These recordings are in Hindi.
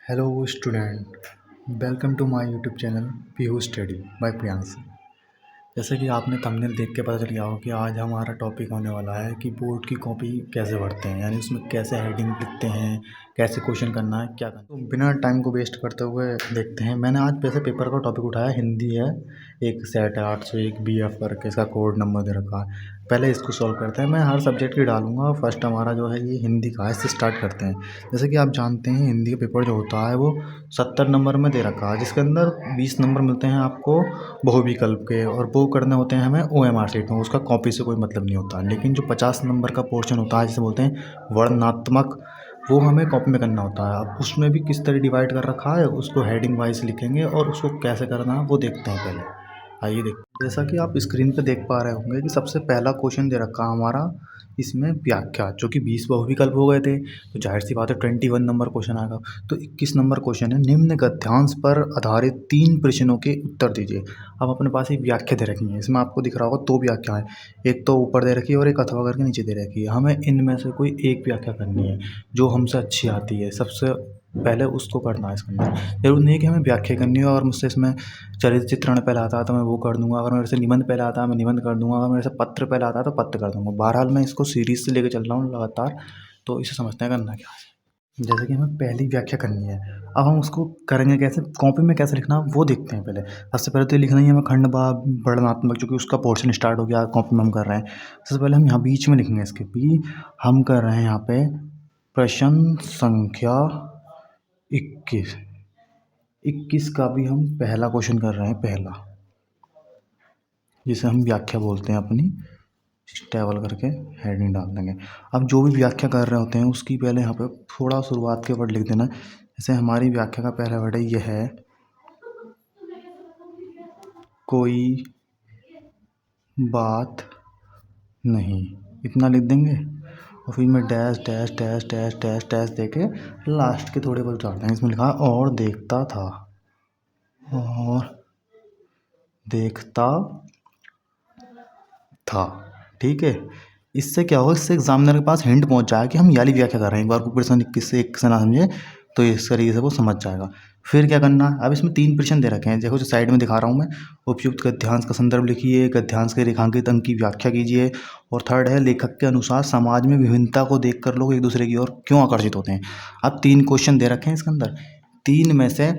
Hello student, welcome to my YouTube channel Pihu study bye Priyansh. जैसे कि आपने थंबनेल देख के पता चल गया हो कि आज हमारा टॉपिक होने वाला है कि बोर्ड की कॉपी कैसे भरते हैं, यानी उसमें कैसे हेडिंग लिखते हैं, कैसे क्वेश्चन करना है, क्या करना है। तो बिना टाइम को वेस्ट करते हुए देखते हैं। मैंने आज वैसे पेपर का टॉपिक उठाया, हिंदी है, एक सेट है 801 BF करके, इसका कोड नंबर दे रखा है। पहले इसको सॉल्व करते हैं। मैं हर सब्जेक्ट की डालूंगा। फर्स्ट हमारा जो है ये हिंदी का है, इससे स्टार्ट करते हैं। जैसे कि आप जानते हैं हिंदी का पेपर जो होता है वो 70 नंबर में दे रखा है, जिसके अंदर 20 नंबर मिलते हैं आपको बहुविकल्प के, और वो करने होते हैं हमें OMR शीट में। उसका कॉपी से कोई मतलब नहीं होता। लेकिन जो 50 नंबर का पोर्शन होता है जिसे बोलते हैं वर्णनात्मक, वो हमें कॉपी में करना होता है। अब उसमें भी किस तरह डिवाइड कर रखा है उसको हेडिंग वाइज लिखेंगे, और उसको कैसे करना है वो देखते हैं पहले। आइए देखते हैं। जैसा कि आप स्क्रीन पे देख पा रहे होंगे कि सबसे पहला क्वेश्चन दे रखा हमारा इसमें व्याख्या, जो कि 20 बहुविकल्प हो गए थे, तो जाहिर सी बात है 21 नंबर क्वेश्चन आएगा। तो 21 नंबर क्वेश्चन है, निम्न गद्यांश पर आधारित 3 प्रश्नों के उत्तर दीजिए। अब अपने पास एक व्याख्या दे रखी है, इसमें आपको दिख रहा होगा 2 व्याख्याएं, एक तो ऊपर दे रखी है और एक अथवा करके नीचे दे रखी है। हमें इनमें से कोई एक व्याख्या करनी है जो हमसे अच्छी आती है, सबसे पहले उसको करना है। इसके अंदर जरूर नहीं है कि हमें व्याख्या करनी है और मुझसे इसमें चरित्र चित्रण पहले आता है तो मैं वो कर दूंगा, अगर मेरे से निबंध पहले आता है मैं निबंध कर दूंगा, अगर मेरे से पत्र पहले आता है तो पत्र कर दूंगा। बहरहाल मैं इसको सीरीज से लेकर चल रहा हूँ लगातार, तो इसे समझते हैं करना क्या है। जैसे कि हमें पहली व्याख्या करनी है, अब हम उसको करेंगे कैसे, कॉपी में कैसे लिखना वो देखते हैं पहले। सबसे पहले तो ये लिखना ही है हमें खंड भाग वर्णनात्मक, जो कि उसका पोर्शन स्टार्ट हो गया कॉपी में हम कर रहे हैं। सबसे पहले हम यहाँ बीच में लिखेंगे, इसके भी हम कर रहे हैं यहाँ पे प्रश्न संख्या 21। 21 का भी हम पहला क्वेश्चन कर रहे हैं, पहला, जिसे हम व्याख्या बोलते हैं अपनी, टेबल करके हेडिंग डाल देंगे। अब जो भी व्याख्या कर रहे होते हैं उसकी पहले यहाँ पे थोड़ा शुरुआत के वर्ड लिख देना। जैसे हमारी व्याख्या का पहला वर्ड है, यह है कोई बात नहीं, इतना लिख देंगे। और फिर मैं dash dash dash dash dash dash दे के लास्ट के थोड़े वर्ड डालते हैं। इसमें लिखा और देखता था, और देखता था, ठीक है। इससे क्या होगा, इससे एग्जामिनर के पास हिंट पहुंच जाएगा कि हम ये वाली व्याख्या कर रहे हैं। एक बार को प्रश्न 21 से 1 से ना समझे तो इस तरीके से वो समझ जाएगा। फिर क्या करना है, अब इसमें 3 प्रश्न दे रखे हैं, देखो जो साइड में दिखा रहा हूँ मैं। उपयुक्त गद्यांश का संदर्भ लिखिए, गद्यांश के रेखांकित अंक की व्याख्या कीजिए, और थर्ड है लेखक के अनुसार समाज में विभिन्नता को देखकर लोग एक दूसरे की ओर क्यों आकर्षित होते हैं। अब 3 क्वेश्चन दे रखे हैं इसके अंदर। 3 में से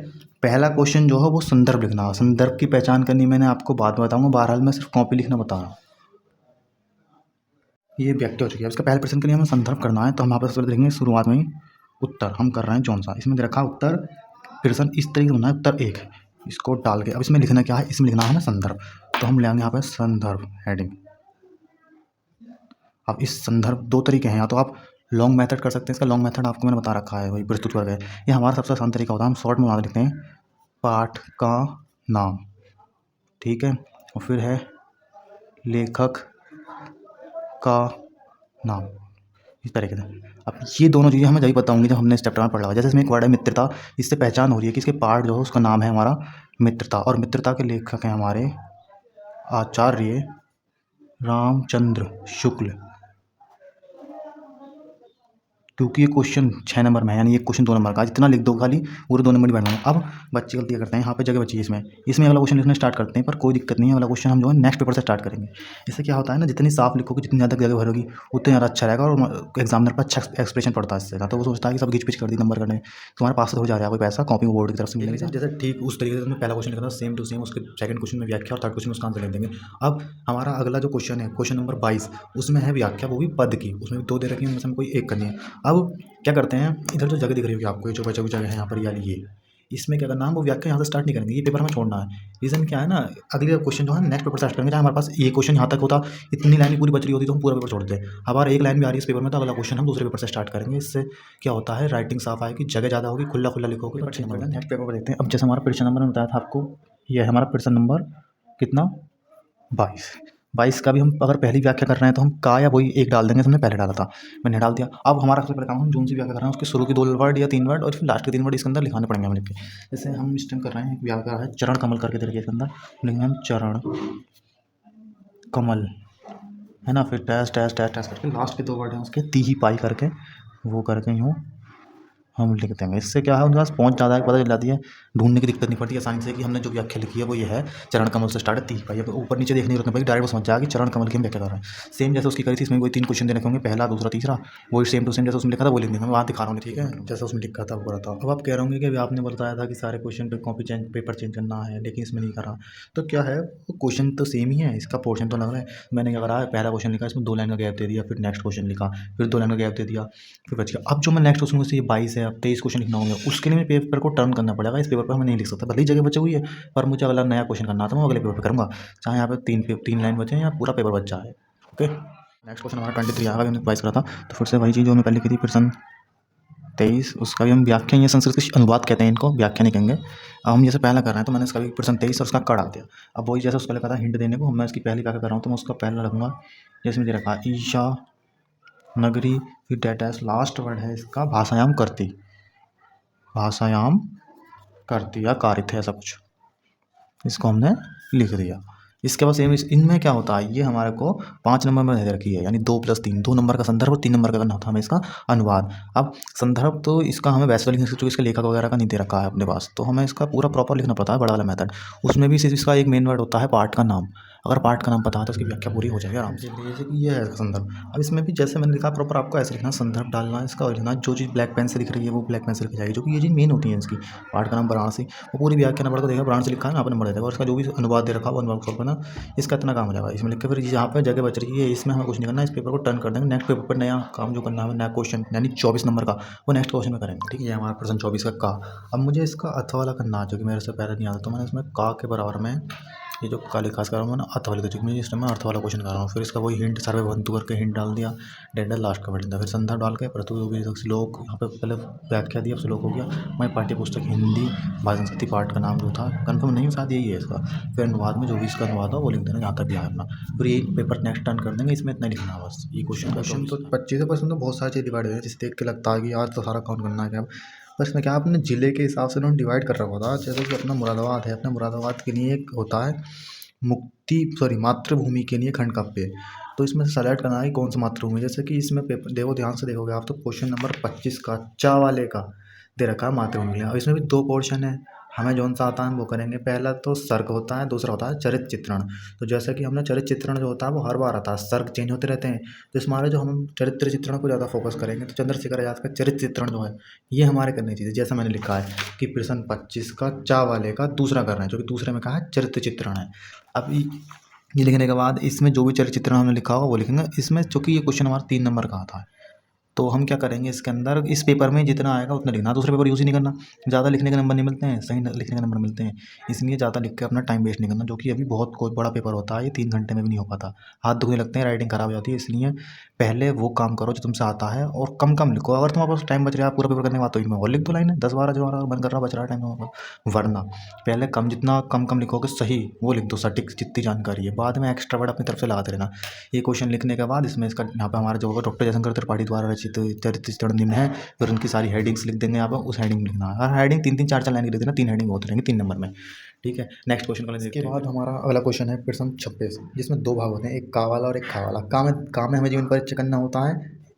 पहला क्वेश्चन जो है वो संदर्भ लिखना है। संदर्भ की पहचान करनी मैंने आपको बाद में बताऊंगा, बहरहाल मैं सिर्फ कॉपी लिखना बता रहा हूँ। ये व्यक्त हो चुकी है। इसका पहले प्रश्न के लिए हमें संदर्भ करना है, तो हम यहाँ पर सबसे पहले देखेंगे शुरुआत में ही उत्तर हम कर रहे हैं जौन सा। इसमें दे रखा उत्तर प्रश्न इस तरीके से होना है, उत्तर 1 है, इसको डाल के अब इसमें लिखना क्या है, इसमें लिखना है ना संदर्भ। तो हम लेंगे यहाँ पर संदर्भ हेडिंग। अब इस संदर्भ 2 तरीके हैं, या तो आप लॉन्ग मेथड कर सकते हैं। इसका लॉन्ग मेथड आपको मैंने बता रखा है, वही प्रस्तुत कर गए। ये हमारा सबसे आसान तरीका होता है, हम शॉर्ट में बना लिखते हैं पाठ का नाम, ठीक है, और फिर है लेखक का नाम, इस तरीके से। अब ये दोनों चीज़ें हमें जब पता होंगी जब हमने इस चैप्टर में पढ़ा होगा। जैसे इसमें एक वर्ड है मित्रता, इससे पहचान हो रही है कि इसके पार्ट जो है उसका नाम है हमारा मित्रता, और मित्रता के लेखक हैं हमारे आचार्य रामचंद्र शुक्ल। क्योंकि ये क्वेश्चन 6 नंबर में है, यानी ये क्वेश्चन 2 नंबर का, जितना लिख दो खाली पूरे 2 नंबर ही बैठना है। अब बच्चे गलतियाँ करते हैं, यहाँ पे जगह बची है, इसमें अगला क्वेश्चन लिखना स्टार्ट करते हैं, पर कोई दिक्कत नहीं है। अगला क्वेश्चन हम जो है नेक्स्ट पेपर से स्टार्ट करेंगे। इससे क्या होता है ना, जितनी साफ लिखोगे, जितनी ज़्यादा जगह भरोगी, उतनी ज़्यादा अच्छा रहेगा, और एग्जामिनर पर अच्छा एक्सप्रेशन पड़ता है इससे। तो वो सोचता है कि सब घिच पिच कर दी नंबर करने, तुम्हारे पास से हो जा रहा है कोई पैसा, कॉपी बोर्ड की तरफ से मिलेगा। जैसे ठीक उस तरीके से पहला क्वेश्चन लिखना सेम टू सेम, उसके सेकंड क्वेश्चन में व्याख्या और थर्ड क्वेश्चन में उसका आंसर लिख देंगे। अब हमारा अगला जो क्वेश्चन है, क्वेश्चन नंबर 22, उसमें है व्याख्या, वो भी पद की, उसमें भी 2 दे रखी है, उनमें से कोई एक करनी है। अब क्या करते हैं, इधर जो जगह दिख रही होगी आपको, ये जो बचा हुई जगह है यहाँ पर, ये इसमें क्या करना है, वो व्याख्या यहाँ से स्टार्ट नहीं करेंगे, ये पेपर हमें छोड़ना है। रीज़न क्या है ना, अगले क्वेश्चन जो है नेक्स्ट पेपर स्टार्ट करेंगे। चाहे हमारे पास ये क्वेश्चन यहाँ तक होता, इतनी लाइन पूरी बच रही होती तो हम पूरा पेपर छोड़ देते। अब अगर एक लाइन भी आ रही है इस पेपर में, तो अगला क्वेश्चन हम दूसरे पेपर से स्टार्ट करेंगे। इससे क्या होता है, राइटिंग साफ आएगी, जगह ज़्यादा होगी, खुला खुला लिखोगे, अच्छे नंबर। नेक्स्ट पेपर पर देखते हैं। अब जैसे हमारा प्रश्न नंबर में बताया था आपको, यह है हमारा प्रश्न नंबर कितना, 22। 22 का भी हम अगर पहली व्याख्या कर रहे हैं तो हम का या वही एक डाल देंगे, हमने पहले डाला था, मैंने डाल दिया। अब हमारा सबसे पहले काम, हम जो सी व्याख्या कर रहे हैं उसके शुरू के 2 वर्ड या 3 वर्ड, और फिर लास्ट के 3 वर्ड इसके अंदर लिखाने पड़ेंगे हमें लिख के। जैसे हम इस टाइम कर रहे हैं, एक व्याख्या है चरण कमल करके देखिए, इसके अंदर लिखेंगे हम चरण कमल, है ना, फिर डैश डैश डैश डैश करके लास्ट के 2 वर्ड हैं उसके ती ही पाई करके, वो करके यूँ हम लिख देंगे। इससे क्या है, उनके पास पहुँच ज़्यादा है, पता चल जाती है, ढूँढने की दिक्कत नहीं पड़ती आसानी से कि हमने जो व्याख्या लिखी है वो ये है, चरण कमल से स्टार्ट है 30 पाई। अब ऊपर नीचे देखने की जरूरत नहीं पड़ेगी, डायरेक्ट वो समझ जाएगा कि चरण कमल की हम व्याख्या कर रहे हैं। सेम जैसे उसकी करी थी, इसमें वही 3 क्वेश्चन दे रखे होंगे, पहला, दूसरा, तीसरा, वही सेम टू सेम जैसे उसमें लिखा था वो लिख देंगे। मैं वहाँ दिखा रहा हूँ, ठीक है, जैसा उसमें लिखा था वो करा था। अब आप कह रहे होंगे कि अभी आपने बताया था कि सारे क्वेश्चन पे कॉपी चेंज, पेपर चेंज करना है, लेकिन इसमें नहीं करा। तो क्या है, क्वेश्चन तो सेम ही है, इसका पोर्शन तो अलग है। मैंने क्या करा है, पहला क्वेश्चन लिखा, इसमें 2 लाइन का गैप दे दिया, फिर नेक्स्ट क्वेश्चन लिखा, फिर 2 लाइन का गैप दे दिया, फिर बच गया। अब जो मैं नेक्स्ट क्वेश्चन मुझसे ये 22 है, अब 23 क्वेश्चन लिखना होंगे, उसके लिए मुझे पेपर को टर्न करना पड़ेगा। इस पेपर पर मैं नहीं लिख सकता, भले ही जगह बची हुई है, पर मुझे अगला नया क्वेश्चन करना था, मैं अगले पेपर पर करूँगा, चाहे यहाँ पे 3 लाइन बचे या पूरा पेपर बच जाए। ओके, नेक्स्ट क्वेश्चन हमारा 23 आ गया, हमने 22 करा था, तो फिर से वही चीज़ जो मैं पहले लिखी थी, प्रश्न 23, उसका भी हम व्याख्या, ये संस्कृत के अनुवाद कहते हैं इनको, व्याख्या नहीं कहेंगे। अब हम जैसे पहला कर रहे हैं, तो मैंने इसका भी प्रश्न 23 और उसका क डाल दिया। अब वही जैसे उसका लिखा था हिंट देने को, मैं इसकी पहली व्याख्या कर रहा हूँ, तो मैं उसका पहला रखूँगा, जैसे मुझे रखा ईशा नगरी, फिर डेटैस, लास्ट वर्ड है इसका भाषायाम करती, भाषायाम करती या कारित है, ऐसा कुछ, इसको हमने लिख दिया। इसके बाद सेम इनमें क्या होता है, ये हमारे को 5 नंबर में दे रखी है, यानी 2 + 3, 2 नंबर का संदर्भ और 3 नंबर का करना होता है हमें इसका अनुवाद। अब संदर्भ तो इसका हमें वैसे लिखना, क्योंकि इसके लेखक वगैरह का नहीं दे रखा है अपने पास, तो हमें इसका पूरा प्रॉपर लिखना पड़ता है, बड़ा वाला मेथड। उसमें भी सिर्फ इसका एक मेन वर्ड होता है पार्ट का नाम, अगर पार्ट का नाम पता है तो उसकी व्याख्या पूरी हो जाएगी आराम से। जैसे कि ये है इसका संदर्भ। अब इसमें भी जैसे मैंने लिखा प्रॉपर आपको ऐसे लिखना, संदर्भ डालना है इसका, और लिखना जो चीज़ ब्लैक पेन से लिख रही है वो ब्लैक पेन से लिखी जाएगी, जो कि ये चीज़ मेन होती है इसकी। पार्ट का नाम वाराणसी, वो पूरी व्याख्या नंबर को देखा, वाराणसी लिखा है ना, आपने नंबर दे देगा, और इसका जो भी अनुवाद दे रखा है वो अनुवाद सॉल्व करना, इसका इतना काम हो जाएगा। इसमें लिख के फिर यहाँ पे जगह बच रही है, इसमें हमें कुछ नहीं करना, इस पेपर को टर्न कर देंगे, नेक्स्ट पेपर पर नया काम जो करना है, नया क्वेश्चन यानी 24 नंबर का, वो नेक्स्ट क्वेश्चन में करेंगे। ठीक है, हमारा प्रश्न 24 का। अब मुझे इसका अथवा वाला करना है, जो कि मेरे से पहले नहीं आता, तो मैंने इसमें का के बराबर में ये जो काली खास कर रहा हूँ मैं अर्थ वाली, तो मैं इस टाइम अर्थ वाला क्वेश्चन कर रहा हूँ। फिर इसका वही हिंट सर्वे बंतु करके हिंट डाल दिया, डेंडल लास्ट का वर्ड दिया, फिर संदर्भ डाल के प्रस्तुत श्लोक, यहाँ पे पहले व्याख्या दी, अब श्लोक हो गया। मैं पाठ्य पुस्तक हिंदी भाषा संस्कृति पाठ का नाम जो था कंफर्म नहीं, शायद यही है इसका। फिर अनुवाद में जो भी इसका अनुवाद हो वो लिख देना, यहाँ तक भी है अपना। फिर ये पेपर नेक्स्ट टर्न कर देंगे, इसमें इतना लिखना है बस। ये क्वेश्चन तो 25% तो बहुत सारी चीज़ डिवाइड है, जिससे देख के लगता है कि यार तो सारा काउंट करना है क्या। बस में क्या अपने ज़िले के हिसाब से उन्होंने डिवाइड कर रखा था। जैसे कि अपना मुरादाबाद है, अपना मुरादाबाद के लिए एक होता है मातृभूमि के लिए खंड काव्य, तो इसमें से सेलेक्ट करना है कि कौन सा मातृभूमि। जैसे कि इसमें पेपर देखो, ध्यान से देखोगे आप, तो क्वेश्चन नंबर 25 का चा वाले का दे रखा है मातृभूमि के लिए। और इसमें भी 2 पोर्शन है, हमें जौन सा आता है वो करेंगे। पहला तो सर्ग होता है, दूसरा होता है चरित्र चित्रण। तो जैसे कि हमने चरित्र चित्रण जो होता है वो हर बार आता है, सर्ग चेंज होते रहते हैं, तो इस हमारे जो हम चरित्र चित्रण को ज़्यादा फोकस करेंगे। तो चंद्रशेखर आजाद का चरित्र चित्रण जो है ये हमारे करनी चाहिए। जैसा मैंने लिखा है कि प्रश्न 25 का चा वाले का दूसरा करना है, जो कि दूसरे में कहा है चरित्र चित्रण है। अब ये लिखने के बाद इसमें जो भी चरित्र चित्रण हमने लिखा होगा वो लिखेंगे। इसमें चूँकि ये क्वेश्चन हमारा 3 नंबर का आता है, तो हम क्या करेंगे, इसके अंदर इस पेपर में जितना आएगा उतना लिखना, दूसरे पेपर यूज़ ही नहीं करना। ज़्यादा लिखने के नंबर नहीं मिलते हैं, सही लिखने के नंबर मिलते हैं, इसलिए ज़्यादा लिख के अपना टाइम वेस्ट नहीं करना। जो कि अभी बहुत कोई बड़ा पेपर होता है, ये 3 घंटे में भी नहीं हो पाता, हाथ दुखने लगते हैं, राइटिंग खराब हो जाती है। इसलिए पहले वो काम करो जो तुमसे आता है, और कम कम लिखो। अगर तुम्हारे पास टाइम बच रहा है पूरा पेपर करने के बाद, तो इनमें और लिख दो लाइन 10-12 जो हमारा मन कर रहा है, बच रहा है टाइम। वरना पहले जितना कम कम लिखोगे सही वो लिख दो, सटीक जितनी जानकारी है, बाद में एक्स्ट्रा वर्ड अपनी तरफ से लगाते रहना। ये क्वेश्चन लिखने के बाद इसमें इसका यहाँ पे हमारा जो होगा डॉक्टर जयशंकर त्रिपाठी द्वारा रचित चरित्र चित्रण निम्न है, फिर उनकी सारी हेडिंग्स लिख देंगे यहाँ पर, उस हेडिंग में लिखना है। हर हेडिंग 3-3 4-4 लाइन की लिख देना, 3 हेडिंग होती रहेंगी 3 नंबर में। ठीक है, नेक्स्ट क्वेश्चन को लेते हैं। इसके बाद हमारा अगला क्वेश्चन है प्रश्न 26, जिसमें 2 भाग होते हैं, एक का वाला और एक खा वाला। का में हमें जीवन परिचय करना होता है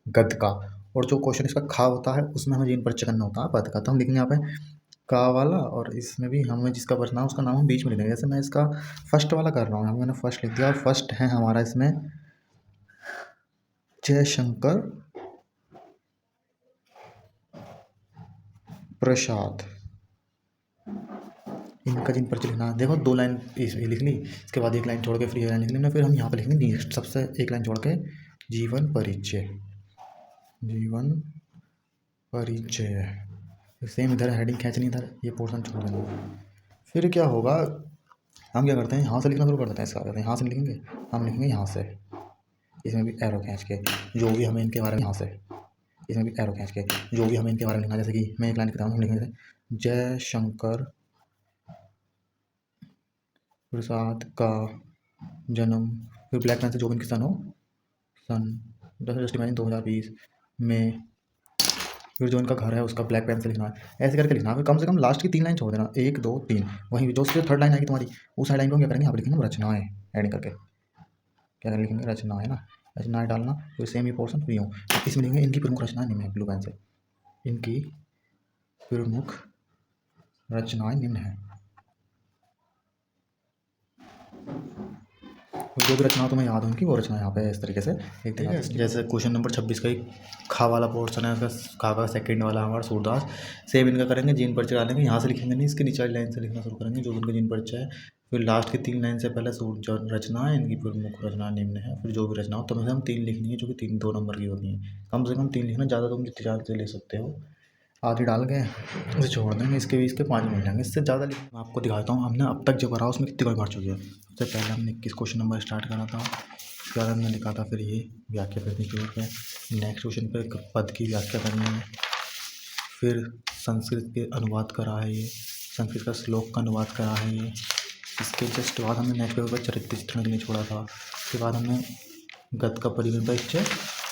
गद्य का, और जो क्वेश्चन इसका खा होता है उसमें हमें जीवन परिचय करना होता है पद का। तो हम लिखेंगे यहाँ पे का वाला, और इसमें भी हमें जिसका प्रश्न है उसका नाम हम बीच में लिखेंगे। जैसे मैं इसका फर्स्ट वाला कर रहा हूँ, मैंने फर्स्ट लिख दिया, और फर्स्ट है हमारा इसमें जयशंकर प्रसाद, इनका जिन परिचय लिखना। देखो 2 लाइन इसमें लिख ली, इसके बाद 1 लाइन छोड़ के फ्री लाइन लिख लेना, फिर हम यहाँ पे लिखेंगे नेक्स्ट सबसे 1 लाइन छोड़ के जीवन परिचय, जीवन परिचय। सेम इधर हेडिंग खींचनी, इधर ये पोर्शन छोड़ देंगे। फिर क्या होगा, हम क्या करते हैं, यहाँ से लिखना शुरू कर देते हैं। इसका करते हैं, यहाँ से लिखेंगे, हम लिखेंगे यहाँ से, इसमें भी एरो खींच के जो भी हमें इनके बारे में, यहाँ से इसमें भी एरो खींच के जो भी हमें इनके बारे में लिखना। जैसे कि मैं 1 लाइन लिखता हूँ, हम लिखेंगे जयशंकर प्रसाद का जन्म, फिर ब्लैक पेन से जो भी इनकी सन हो, सन 10 में, फिर जो इनका घर है उसका ब्लैक पेन से लिखना है, ऐसे करके लिखना है। फिर कम से कम लास्ट की 3 लाइन छोड़ देना, 1 2 3, वहीं जो उससे 3rd लाइन आएगी तुम्हारी, उस लाइन को क्या करेंगे, यहाँ पर लिखेंगे रचनाएँ, एडिंग करके क्या लिखेंगे, रचनाएँ ना, रचनाएँ डालना। फिर सेम ही पोर्शन फ्री हूँ, इसमें लिखेंगे इनकी प्रमुख रचनाएँ निम्न है, ब्लू पेन से, इनकी प्रमुख रचनाएं निम्न है। जो भी रचना तुम्हें याद होंगी वो रचना यहाँ पे इस तरीके से एक ठीक है। जैसे क्वेश्चन नंबर 26 का ही खा वाला पोर्शन है, उसका खा का सेकंड वाला हमारा सूरदास। सेम इनका करेंगे, जीन परिचय डालेंगे, यहाँ से लिखेंगे नहीं, इसके नीचे वाली लाइन से लिखना शुरू करेंगे जो इनका जीन परिचय है। फिर लास्ट की 3 लाइन से पहले जो रचना है इनकी प्रमुख रचना निम्न है, फिर जो भी रचना हो तो हम 3 लिखनी है जो कि 2 नंबर की होती है। कम से कम 3 लिखना, ज़्यादा तुम जितने ज़्यादा से ले सकते हो। आधी डाल के इसे छोड़ देंगे, इसके भी इसके 5 मिल जाएंगे, इससे ज़्यादा मैं आपको दिखाता हूँ हमने अब तक जो करा उसमें कितनी बार भर चुकी है। सबसे पहले हमने 21 क्वेश्चन नंबर स्टार्ट करा था, उसके बाद हमने लिखा था फिर ये व्याख्या करनी शुरू है। नेक्स्ट क्वेश्चन पर पद की व्याख्या करनी है, फिर संस्कृत के अनुवाद करा है, ये संस्कृत का श्लोक का अनुवाद करा है ये। इसके जस्ट बाद हमने नेक्स्ट पेपर पर चरित्र चित्रण के लिए छोड़ा था। उसके बाद हमने गद्य का परिवहन परिचय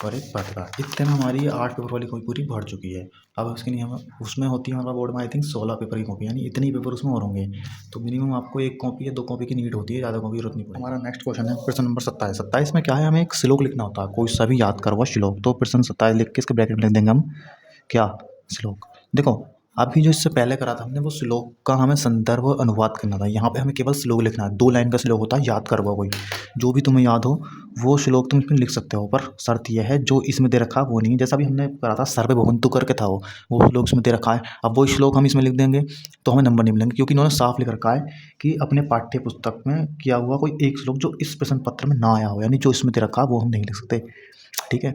और एक पद का। इतने में हमारी 8 पेपर वाली कॉपी पूरी भर चुकी है। अब उसके लिए हम उसमें होती है हमारा बोर्ड में आई थिंक 16 पेपर की कॉपी, यानी इतने ही पेपर उसमें और होंगे। तो मिनिमम आपको 1 कॉपी या 2 कॉपी की नीड होती है, ज़्यादा कॉपी जरूरत नहीं पड़ती। हमारा नेक्स्ट क्वेश्चन है प्रश्न नंबर 27। 27 में क्या है, हमें एक श्लोक लिखना होता है, कोई सभी याद करवा श्लोक। तो प्रश्न 27 लिख के इसके ब्रैकेट में लिख देंगे हम क्या, श्लोक। देखो अभी जो इससे पहले करा था हमने वो श्लोक का हमें संदर्भ अनुवाद करना था। यहाँ पे हमें केवल श्लोक लिखना है, 2 लाइन का श्लोक होता है, याद करवा कोई जो भी तुम्हें याद हो वो श्लोक तुम इसमें लिख सकते हो। पर शर्त यह है जो इसमें दे रखा है वो नहीं है। जैसा भी हमने करा था सर्वे भवन्तु करके था वो श्लोक इसमें दे रखा है। अब वो श्लोक हम इसमें लिख देंगे तो हमें नंबर नहीं मिलेंगे, क्योंकि इन्होंने साफ लिख रखा है कि अपने पाठ्य पुस्तक में किया हुआ कोई एक श्लोक जो इस प्रश्न पत्र में ना आया हो, यानी जो इसमें दे रखा है वो हम नहीं लिख सकते। ठीक है,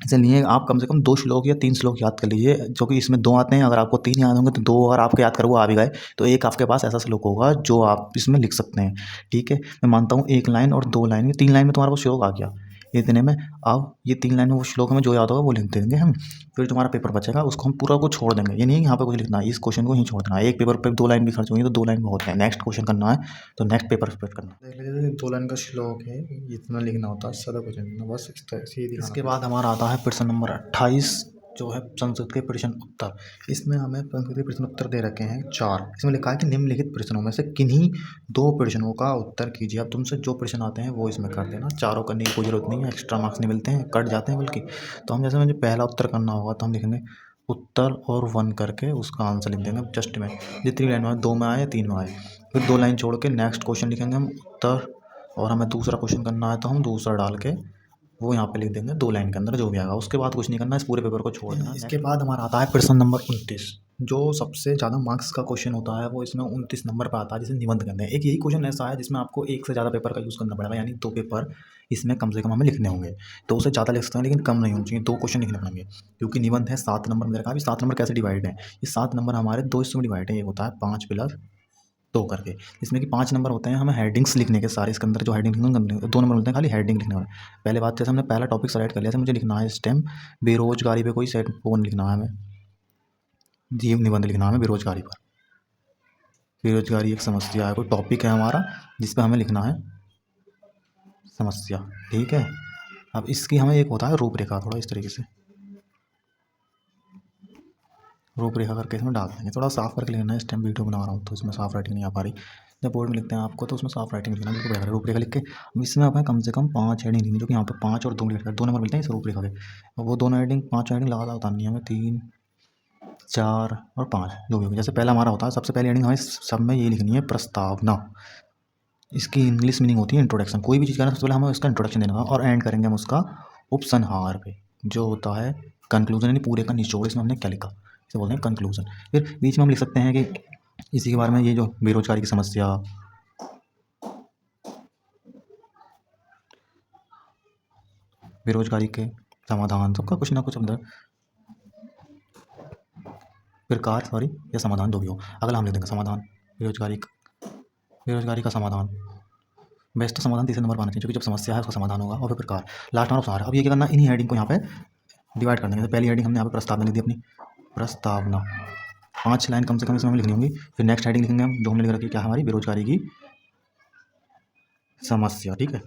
इसलिए आप कम से कम 2 श्लोक या 3 श्लोक याद कर लीजिए, जो कि इसमें 2 आते हैं। अगर आपको 3 याद होंगे तो 2 अगर आपके याद कर वो आ भी गए तो एक आपके पास ऐसा श्लोक होगा जो आप इसमें लिख सकते हैं। ठीक है, मैं मानता हूँ 1 लाइन और 2 लाइन, 3 लाइन में तुम्हारा वो श्लोक आ गया इतने में। अब ये 3 लाइन में वो श्लोक हमें जो याद होगा वो लिख देंगे हम। फिर तुम्हारा पेपर बचेगा उसको हम पूरा को छोड़ देंगे, ये नहीं यहाँ पे कुछ लिखना है, इस क्वेश्चन को ही छोड़ देना है। एक पेपर पे 2 लाइन भी खर्च होंगी तो 2 लाइन बहुत है। नेक्स्ट क्वेश्चन करना है तो नेक्स्ट पेपर पे करना है। देख लीजिए 2 लाइन का श्लोक है, इतना लिखना होता है, सादा कुछ नहीं, बस इसके बाद हमारा आता है प्रश्न नंबर 28 जो है संस्कृत के प्रश्न उत्तर। इसमें हमें संस्कृत के प्रश्न उत्तर दे रखे हैं 4। इसमें लिखा है कि निम्नलिखित प्रश्नों में से किन्हीं 2 प्रश्नों का उत्तर कीजिए। अब तुमसे जो प्रश्न आते हैं वो इसमें कर देना, चारों करने की कोई जरूरत नहीं है, एक्स्ट्रा मार्क्स नहीं मिलते हैं, कट जाते हैं बल्कि। तो हम जैसे मुझे पहला उत्तर करना होगा तो हम लिखेंगे उत्तर और 1 करके उसका आंसर लिख देंगे जस्ट में, जितनी लाइन में 2 में आए या 3 में आए। फिर 2 लाइन छोड़ के नेक्स्ट क्वेश्चन लिखेंगे हम उत्तर, और हमें दूसरा क्वेश्चन करना है तो हम दूसरा डाल के वो यहाँ पे लिख देंगे 2 लाइन के अंदर जो भी आएगा। उसके बाद कुछ नहीं करना, इस पूरे पेपर को छोड़ देना। इसके बाद हमारा आता है प्रश्न नंबर 29, जो सबसे ज़्यादा मार्क्स का क्वेश्चन होता है, वो इसमें 29 नंबर पर आता है, जिसे निबंध कहते हैं। एक यही क्वेश्चन ऐसा है जिसमें आपको 1 से ज़्यादा पेपर का यूज़ करना पड़ेगा, यानी 2 पेपर इसमें कम से कम हमें लिखने होंगे। 2 से ज़्यादा लिख सकते हैं लेकिन कम नहीं होनी चाहिए, 2 क्वेश्चन लिखने पड़ेंगे। क्योंकि निबंध है 7 नंबर में रखा। अभी 7 नंबर कैसे डिवाइड है, ये 7 नंबर हमारे 2 हिस्सों में डिवाइड है। ये होता है 5 प्लस 2 करके, इसमें कि 5 नंबर होते हैं हमें हेडिंग्स लिखने के सारे। इसके अंदर जो हेडिंग लिखने 2 नंबर होते हैं खाली हेडिंग लिखने वाले। पहले बात जैसे हमने पहला टॉपिक सेलेक्ट कर लिया, मुझे लिखना है इस टाइम बेरोजगारी पे कोई सेट वो लिखना है हमें, जीव निबंध लिखना है हमें बेरोजगारी पर। बेरोजगारी एक समस्या है, कोई टॉपिक है हमारा जिस पर हमें लिखना है समस्या। ठीक है, अब इसकी हमें एक होता है रूपरेखा, थोड़ा इस तरीके से रूपरेखा करके इसमें डाल देंगे। थोड़ा साफ करके लिखना है, इस टाइम वीडियो बना रहा हूँ तो इसमें साफ राइटिंग नहीं आ पा रही। जब बोर्ड में लिखते हैं आपको तो उसमें साफ राइटिंग लिखना है, रूपरेखा लिख के इसमें हमें कम से कम 5 हेडिंग लिखनी, जो कि यहाँ पे 5 और 2 लिख 2 नंबर मिलते हैं इस रूपरेखा के। और वो दोनों हेडिंग 5 हेडिंग लगा उतारनी है हमें, 3 4 और 5 जो भी होगी। जैसे पहला हमारा होता है, सबसे पहले हेडिंग हमें सब में ये लिखनी है प्रस्तावना। इसकी इंग्लिश मीनिंग होती है इंट्रोडक्शन। कोई भी चीज़ करना सबसे पहले हमें उसका इंट्रोडक्शन देना होगा, और एंड करेंगे हम उसका उपसंहार पे, जो होता है कंक्लूजन, यानी पूरे का निचोड़। इसमें हमने क्या लिखा इसे बोलते हैं कंक्लूजन। फिर बीच में हम लिख सकते हैं कि इसी के बारे में, ये जो बेरोजगारी की समस्या, बेरोजगारी के समाधान, सबका कुछ ना कुछ अंदर प्रकार या समाधान जो भी हो। अगला हम लिख देंगे समाधान, बेरोजगारी का समाधान। बेस्ट तो समाधान 3 नंबर पाना चाहिए, क्योंकि जब समस्या है उसका समाधान होगा, और फिर प्रकार लास्ट में उपसंहार। अब ये क्या करना, इन्हीं हेडिंग को यहाँ पे डिवाइड कर देंगे। तो पहली हेडिंग हमने यहाँ पे प्रस्तावना लिख दी अपनी, प्रस्तावना 5 लाइन कम से कम इसमें हमें लिखनी होंगी। फिर नेक्स्ट हेडिंग लिखेंगे हम जो हमने लिख रखी है क्या, हमारी बेरोजगारी की समस्या। ठीक है,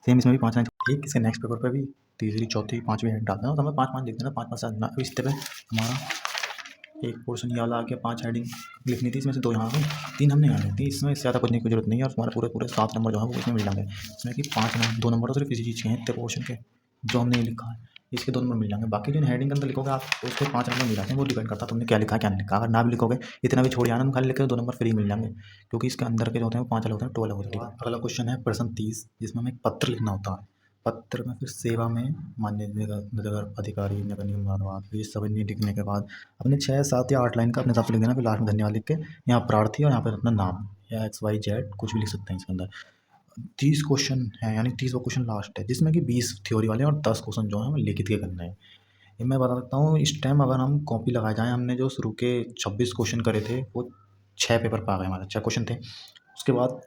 सेम इसमें भी 5 लाइन। ठीक, इसके नेक्स्ट पेपर पर भी तीसरी चौथी 5वीं हेडिंग डालते हैं तो हमें 5-5 लिख देना, 5-5 से इस तरह हमारा एक पोर्शन ये वाला आ गया। 5 हेडिंग लिखनी थी, इसमें से 2 यहाँ पे 3 हमने यहाँ लिखी थी। इसमें इससे ज़्यादा कुछ नहीं की जरूरत नहीं है, और हमारे पूरे 7 नंबर जो है वो इसमें मिल जाएंगे। इसमें कि 5 नंबर 2 नंबर तो सिर्फ इसी चीज़ के हैं, इतने पोर्शन के जो हमने ये लिखा है। इसके 2 नंबर मिल जाएंगे। बाकी जो हेडिंग के अंदर लिखोगे आप उसके 5 नंबर मिल जाते हैं, वो डिपेंड करता है तुमने क्या लिखा है क्या नहीं लिखा। अगर ना भी लिखोगे इतना भी छोड़ जाना, तुम खाली लिखे 2 नंबर फ्री मिल जाएंगे, क्योंकि इसके अंदर के जो होते हैं वो 5 अलग होते हैं, 2 अलग होते हैं। अगला क्वेश्चन है प्रश्न 30, जिसमें हमें एक पत्र लिखना होता है। पत्र में फिर सेवा में मान्य नगर अधिकारी, नगर निगम धन्यवाद, ये सब लिखने के बाद अपने 6, 7 या 8 लाइन का अपने हिसाब से लिख देना। फिर लास्ट में धन्यवाद लिख के यहाँ प्रार्थी और यहाँ पर अपना नाम या XYZ कुछ भी लिख सकते हैं इसके अंदर। 30 क्वेश्चन है, यानी 30वां क्वेश्चन लास्ट है, जिसमें कि 20 थ्योरी वाले हैं और 10 क्वेश्चन जो है हमें लिखित के करने हैं। ये मैं बता सकता हूँ, इस टाइम अगर हम कॉपी लगाए जाएँ, हमने जो शुरू के 26 क्वेश्चन करे थे वो 6 पेपर पे आ गए, हमारे 6 क्वेश्चन थे। उसके बाद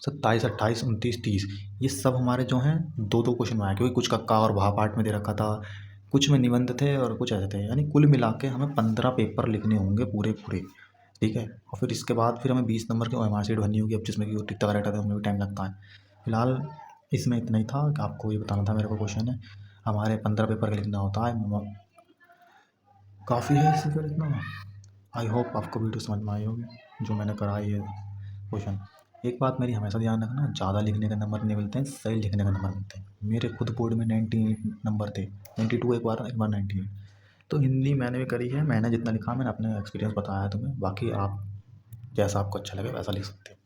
27, 28, 29, 30 ये सब हमारे जो हैं 2-2 क्वेश्चन में आए, क्योंकि कुछ कक्का और भा पार्ट में दे रखा था, कुछ में निबंध थे और कुछ ऐसे थे। यानी कुल मिला के हमें 15 पेपर लिखने होंगे पूरे, ठीक है। और फिर इसके बाद फिर हमें 20 नंबर की OMR शीट भरनी होगी, अब जिसमें कि टिक टका रहता है, उसमें भी टाइम लगता है। फिलहाल इसमें इतना ही था कि आपको ये बताना था मेरे को। क्वेश्चन है हमारे 15 पेपर का लिखना होता है, काफ़ी है इससे फिर इतना। आई होप आपको वीडियो समझ में आई होगी जो मैंने कराई है क्वेश्चन। एक बात मेरी हमेशा ध्यान रखना, ज़्यादा लिखने के नंबर नहीं मिलते हैं, सही लिखने का नंबर मिलते हैं। मेरे खुद बोर्ड में 98 नंबर थे, 92 एक बार 98। तो हिंदी मैंने भी करी है, मैंने जितना लिखा मैंने अपने एक्सपीरियंस बताया तुम्हें। बाकी आप जैसा आपको अच्छा लगे वैसा लिख सकते हो।